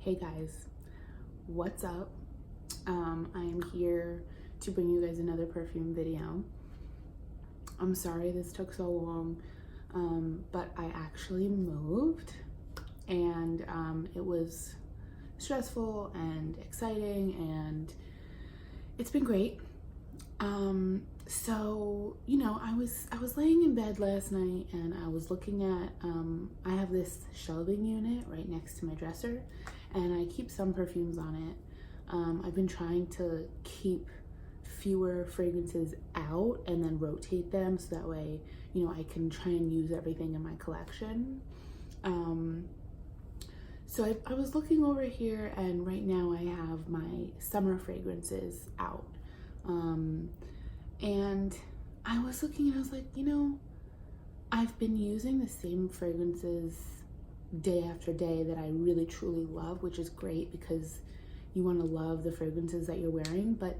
Hey guys, what's up? I am here to bring you guys another perfume video. I'm sorry this took so long, but I actually moved and it was stressful and exciting and it's been great. So, you know, I was laying in bed last night and I was looking at, I have this shelving unit right next to my dresser and I keep some perfumes on it. I've been trying to keep fewer fragrances out and then rotate them so that way, you know, I can try and use everything in my collection. So I was looking over here and right now I have my summer fragrances out. And I was looking and I was like, you know, I've been using the same fragrances day after day that I really truly love, which is great because you want to love the fragrances that you're wearing, but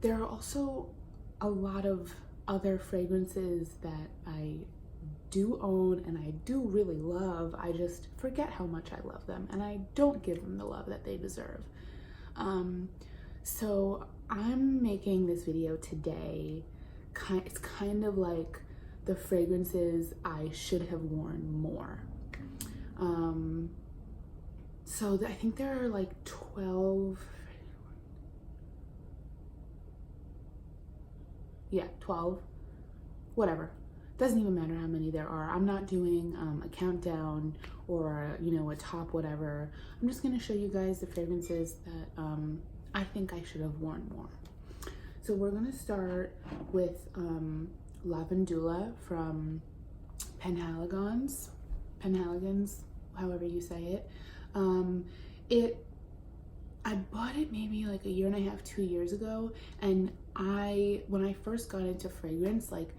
there are also a lot of other fragrances that I do own and I do really love. I just forget how much I love them and I don't give them the love that they deserve. So I'm making this video today. It's kind of like the fragrances I should have worn more. So I think there are like 12, yeah, 12, whatever. Doesn't even matter how many there are. I'm not doing a countdown or, you know, a top whatever. I'm just gonna show you guys the fragrances that I think I should have worn more. So we're gonna start with Lavandula from Penhaligon's, however you say it. I bought it maybe like a year and a half, 2 years ago, and when I first got into fragrance, like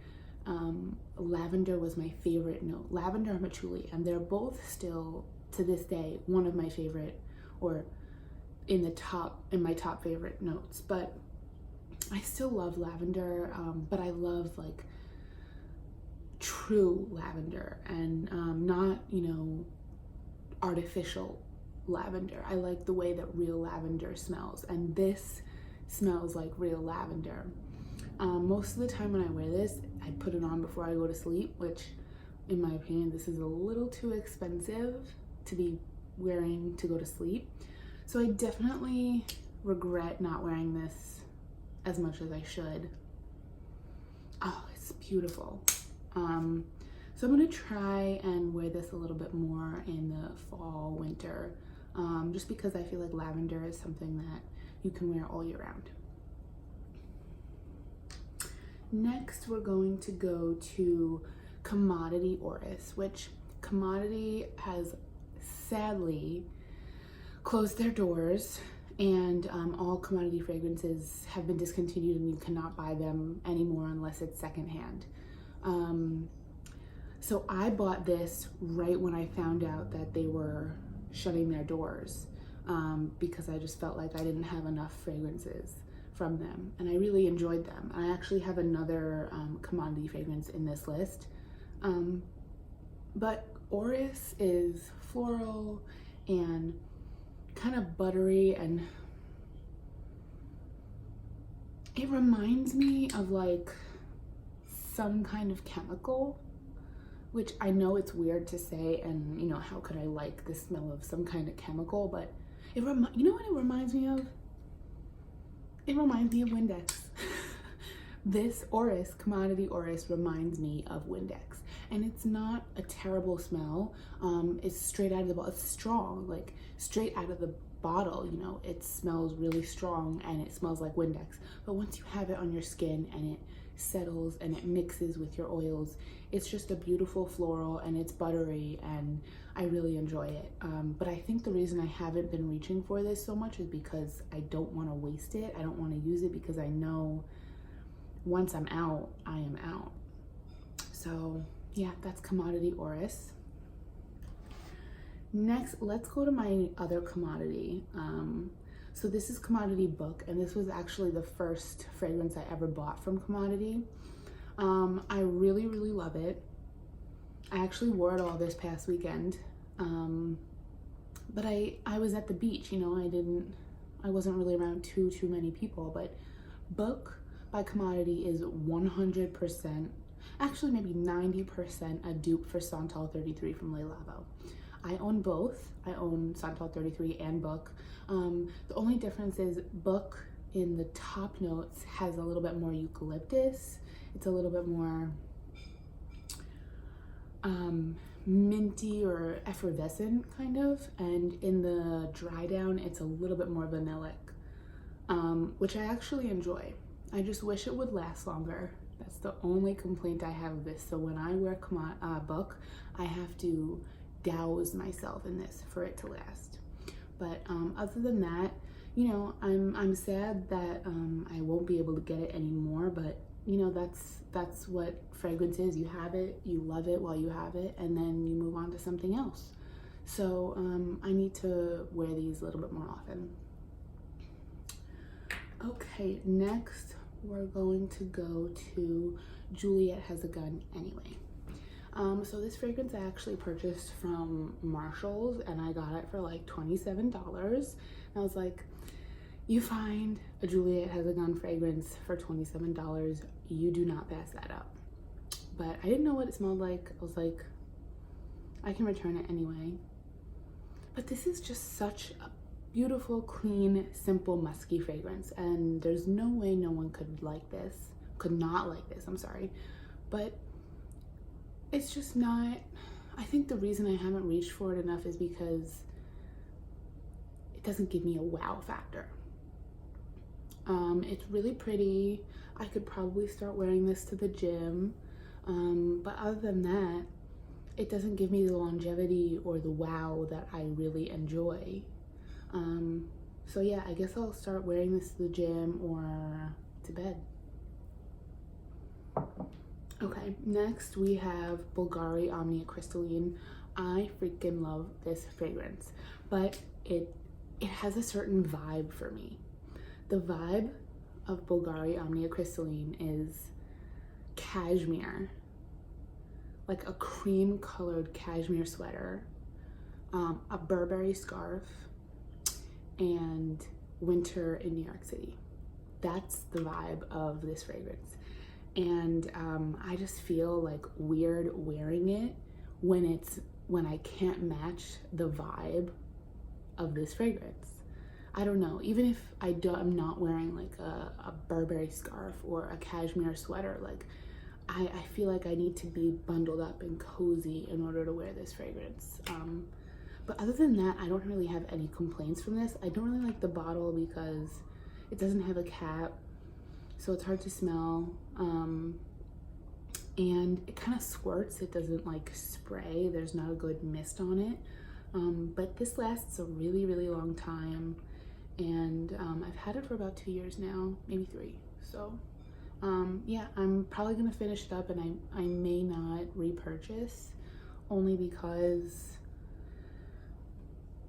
lavender was my favorite note. Lavender and patchouli, and they're both still to this day one of my favorite, or in my top favorite notes. But I still love lavender, but I love like true lavender and not, you know, artificial lavender. I like the way that real lavender smells, and this smells like real lavender. Most of the time when I wear this, I put it on before I go to sleep, which in my opinion, this is a little too expensive to be wearing to go to sleep. So I definitely regret not wearing this as much as I should. Oh, it's beautiful. So I'm gonna try and wear this a little bit more in the fall, winter, just because I feel like lavender is something that you can wear all year round. Next, we're going to go to Commodity Orris, which Commodity has sadly closed their doors, and all Commodity fragrances have been discontinued and you cannot buy them anymore unless it's secondhand. So I bought this right when I found out that they were shutting their doors, because I just felt like I didn't have enough fragrances from them, and I really enjoyed them. I actually have another Commodity fragrance in this list, but Orris is floral and kind of buttery, and it reminds me of like some kind of chemical, which I know it's weird to say, and you know, how could I like the smell of some kind of chemical, but you know what it reminds me of? It reminds me of Windex. This Orris, Commodity Orris, reminds me of Windex, and it's not a terrible smell. It's straight out of the bottle. It's strong, like straight out of the bottle, you know, it smells really strong and it smells like Windex. But once you have it on your skin and it settles and it mixes with your oils, it's just a beautiful floral and it's buttery and I really enjoy it. But I think the reason I haven't been reaching for this so much is because I don't want to waste it. I don't want to use it because I know once I'm out, I am out. So yeah, that's Commodity Orris. Next, let's go to my other Commodity. So this is Commodity Book, and this was actually the first fragrance I ever bought from Commodity. I really, really love it. I actually wore it all this past weekend. but I was at the beach, you know, I wasn't really around too many people. But Book by Commodity is 100%, actually maybe 90% a dupe for Santal 33 from Le Labo. I own both. I own Santal 33 and Book. The only difference is Book in the top notes has a little bit more eucalyptus. It's a little bit more minty or effervescent kind of, and in the dry down it's a little bit more vanillic, which I actually enjoy. I just wish it would last longer. That's the only complaint I have of this. So when I wear Book, I have to douse myself in this for it to last. But other than that, you know, I'm sad that I won't be able to get it anymore, but you know, that's what fragrance is. You have it, you love it while you have it, and then you move on to something else. So I need to wear these a little bit more often. Okay, next we're going to go to Juliet Has a Gun Anyway. So this fragrance I actually purchased from Marshall's, and I got it for like $27. And I was like, you find a Juliet Has a Gun fragrance for $27, you do not pass that up. But I didn't know what it smelled like. I was like, I can return it anyway. But this is just such a beautiful, clean, simple, musky fragrance, and there's no way no one could not like this, I'm sorry. But it's just not, I think the reason I haven't reached for it enough is because it doesn't give me a wow factor. It's really pretty. I could probably start wearing this to the gym, but other than that, it doesn't give me the longevity or the wow that I really enjoy. So yeah, I guess I'll start wearing this to the gym or to bed. Okay, next we have Bulgari Omnia Crystalline. I freaking love this fragrance, but it has a certain vibe for me. The vibe of Bulgari Omnia Crystalline is cashmere, like a cream colored cashmere sweater, a Burberry scarf, and winter in New York City. That's the vibe of this fragrance. And I just feel like weird wearing it when I can't match the vibe of this fragrance. I don't know, even if I'm not wearing like a Burberry scarf or a cashmere sweater, like I feel like I need to be bundled up and cozy in order to wear this fragrance. But other than that, I don't really have any complaints from this. I don't really like the bottle because it doesn't have a cap, so it's hard to smell. And it kind of squirts, it doesn't like spray, there's not a good mist on it. But this lasts a really, really long time. And I've had it for about 2 years now, maybe 3. So yeah, I'm probably gonna finish it up, and I may not repurchase, only because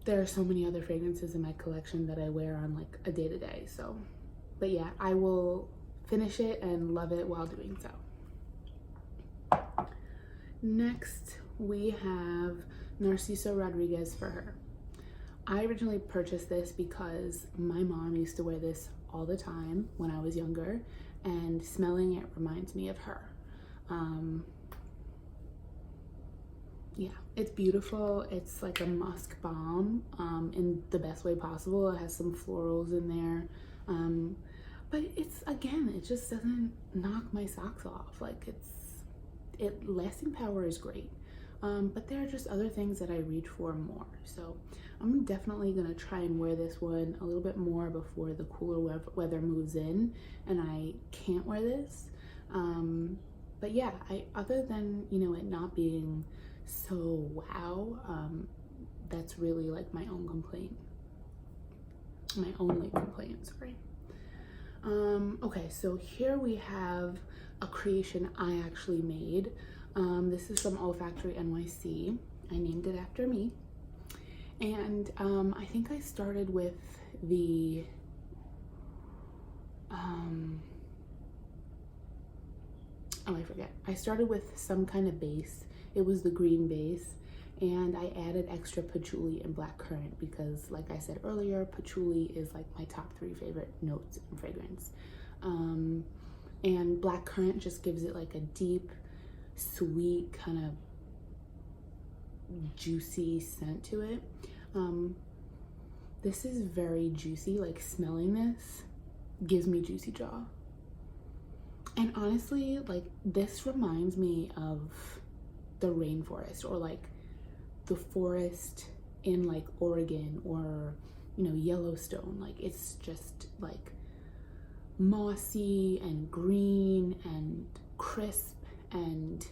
there are so many other fragrances in my collection that I wear on like a day-to-day. So, but yeah, I will finish it and love it while doing so. Next, we have Narciso Rodriguez For Her. I originally purchased this because my mom used to wear this all the time when I was younger, and smelling it reminds me of her. Yeah, it's beautiful. It's like a musk bomb in the best way possible. It has some florals in there. But it's, again, it just doesn't knock my socks off. Like lasting power is great. But there are just other things that I reach for more. So I'm definitely gonna try and wear this one a little bit more before the cooler weather moves in and I can't wear this. But yeah, other than, you know, it not being so wow, that's really like my own complaint. My only complaint, sorry. Okay, so here we have a creation I actually made. This is from Olfactory NYC. I named it after me. And I think I started with the oh, I forget. I started with some kind of base. It was the green base, and I added extra patchouli and blackcurrant because, like I said earlier, patchouli is like my top 3 favorite notes in fragrance. And blackcurrant just gives it like a deep, sweet, kind of juicy scent to it. This is very juicy, like smelling this gives me juicy jaw. And honestly, like this reminds me of the rainforest, or like the forest in like Oregon or, you know, Yellowstone. Like it's just like mossy and green and crisp, and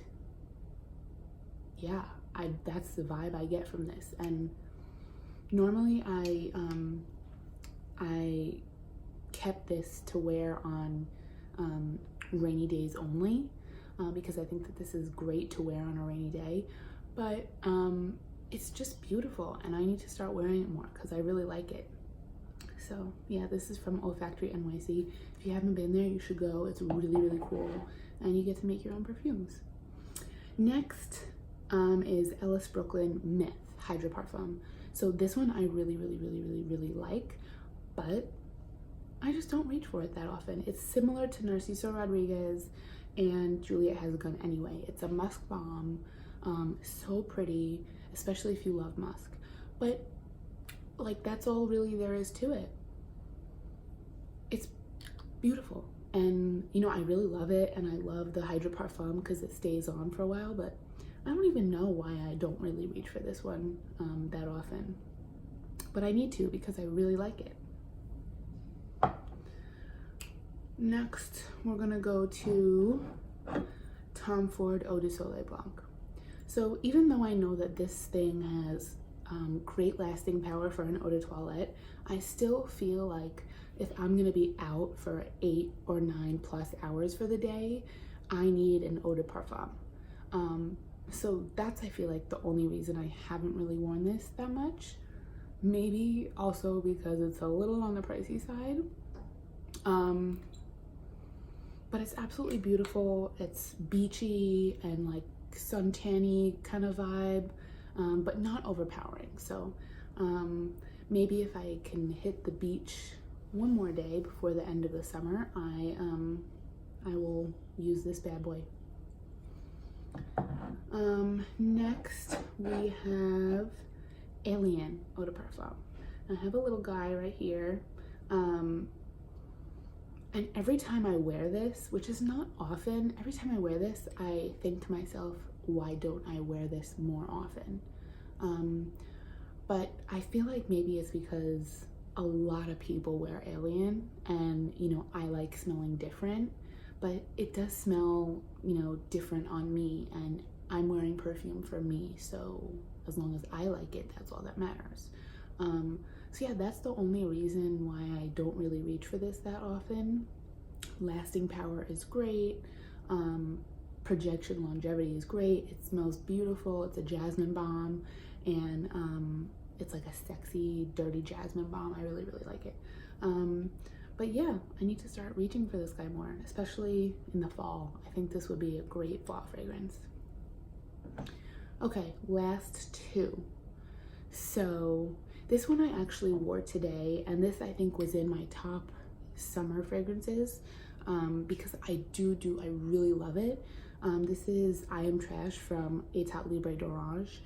yeah, that's the vibe I get from this. And normally I kept this to wear on rainy days only, because I think that this is great to wear on a rainy day, but it's just beautiful and I need to start wearing it more because I really like it. So yeah, this is from Olfactory NYC. If you haven't been there, you should go. It's really, really cool, and you get to make your own perfumes. Next is Ellis Brooklyn Myth Hydra Parfum. So this one I really, really, really, really, really like, but I just don't reach for it that often. It's similar to Narciso Rodriguez and Juliet Has a Gun Anyway. It's a musk bomb, so pretty, especially if you love musk. But like that's all really there is to it. It's beautiful, and you know, I really love it, and I love the Hydra Parfum because it stays on for a while, but I don't even know why I don't really reach for this one that often, but I need to because I really like it. Next, we're gonna go to Tom Ford Eau de Soleil Blanc. So even though I know that this thing has great lasting power for an eau de toilette, I still feel like if I'm gonna be out for 8 or 9 plus hours for the day, I need an eau de parfum. So that's, I feel like, the only reason I haven't really worn this that much. Maybe also because it's a little on the pricey side. But it's absolutely beautiful. It's beachy and like suntanny kind of vibe, but not overpowering. So maybe if I can hit the beach one more day before the end of the summer, I will use this bad boy. Next we have Alien Eau de Parfum. I have a little guy right here, and every time I wear this, which is not often, every time I wear this, I think to myself, why don't I wear this more often? But I feel like maybe it's because a lot of people wear Alien, and you know, I like smelling different, but it does smell, you know, different on me, and I'm wearing perfume for me, so as long as I like it, that's all that matters. So yeah, that's the only reason why I don't really reach for this that often. Lasting power is great, projection longevity is great, it smells beautiful, it's a jasmine bomb, and it's like a sexy, dirty jasmine bomb. I really, really like it. But yeah, I need to start reaching for this guy more, especially in the fall. I think this would be a great fall fragrance. Okay, last two. So this one I actually wore today, and this I think was in my top summer fragrances, because I really love it. This is I Am Trash from Etat Libre d'Orange.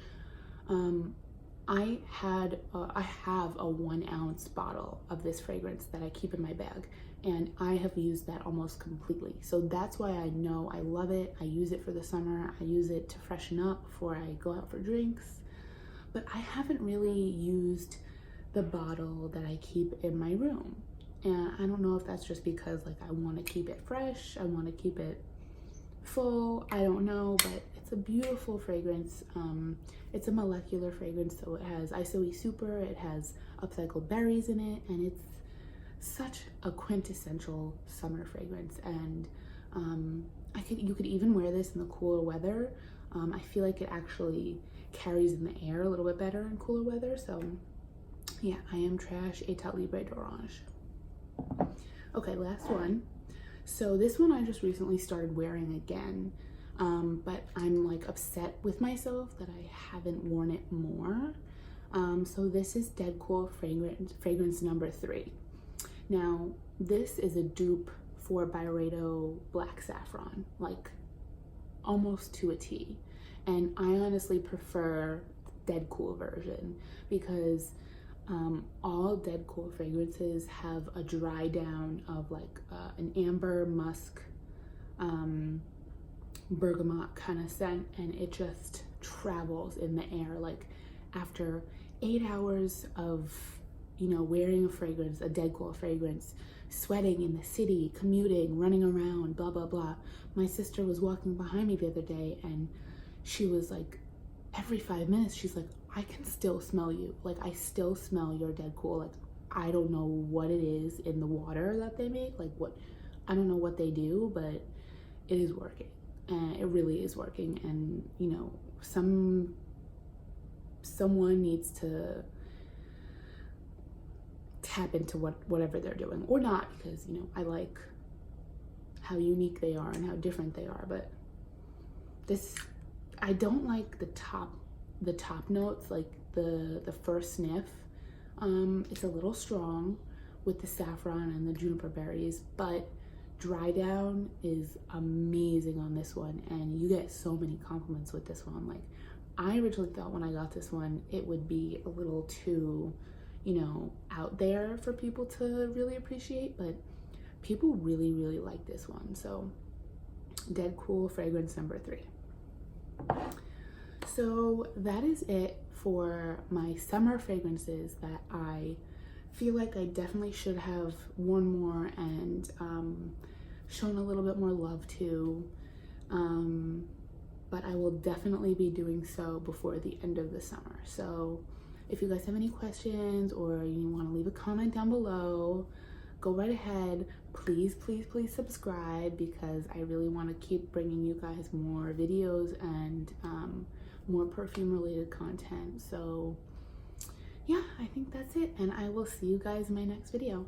I have a 1 ounce bottle of this fragrance that I keep in my bag, and I have used that almost completely. So that's why I know I love it. I use it for the summer. I use it to freshen up before I go out for drinks. But I haven't really used the bottle that I keep in my room. And I don't know if that's just because like I want to keep it fresh, I want to keep it full, I don't know, but it's a beautiful fragrance. It's a molecular fragrance, so it has Isoe Super, it has upcycled berries in it, and it's such a quintessential summer fragrance. And you could even wear this in the cooler weather. I feel like it actually carries in the air a little bit better in cooler weather. So yeah, I Am Trash, Etat Libre d'Orange. Okay, last one. So this one I just recently started wearing again. but I'm like upset with myself that I haven't worn it more. So this is Dead Cool fragrance number 3. Now, this is a dupe for Byredo Black Saffron, like almost to a T. And I honestly prefer Dead Cool version because all Dead Cool fragrances have a dry down of like an amber musk bergamot kind of scent, and it just travels in the air. Like after 8 hours of, you know, wearing a fragrance, a Dead Cool fragrance, sweating in the city, commuting, running around, blah blah blah, my sister was walking behind me the other day and she was like, every 5 minutes she's like, I can still smell you, like I still smell your Dead Cool. Like I don't know what it is in the water that they make, like what, I don't know what they do, but it is working, and it really is working. And you know, someone needs to tap into whatever they're doing, or not, because you know, I like how unique they are and how different they are. But this, I don't like the top notes, like the first sniff. It's a little strong with the saffron and the juniper berries, but dry down is amazing on this one, and you get so many compliments with this one. Like I originally thought when I got this one it would be a little too, you know, out there for people to really appreciate, but people really like this one. So Dead Cool fragrance number 3. So that is it for my summer fragrances that I feel like I definitely should have worn more and shown a little bit more love to, but I will definitely be doing so before the end of the summer. So if you guys have any questions or you want to leave a comment down below, go right ahead. Please subscribe, because I really want to keep bringing you guys more videos and more perfume related content. So yeah, I think that's it, and I will see you guys in my next video.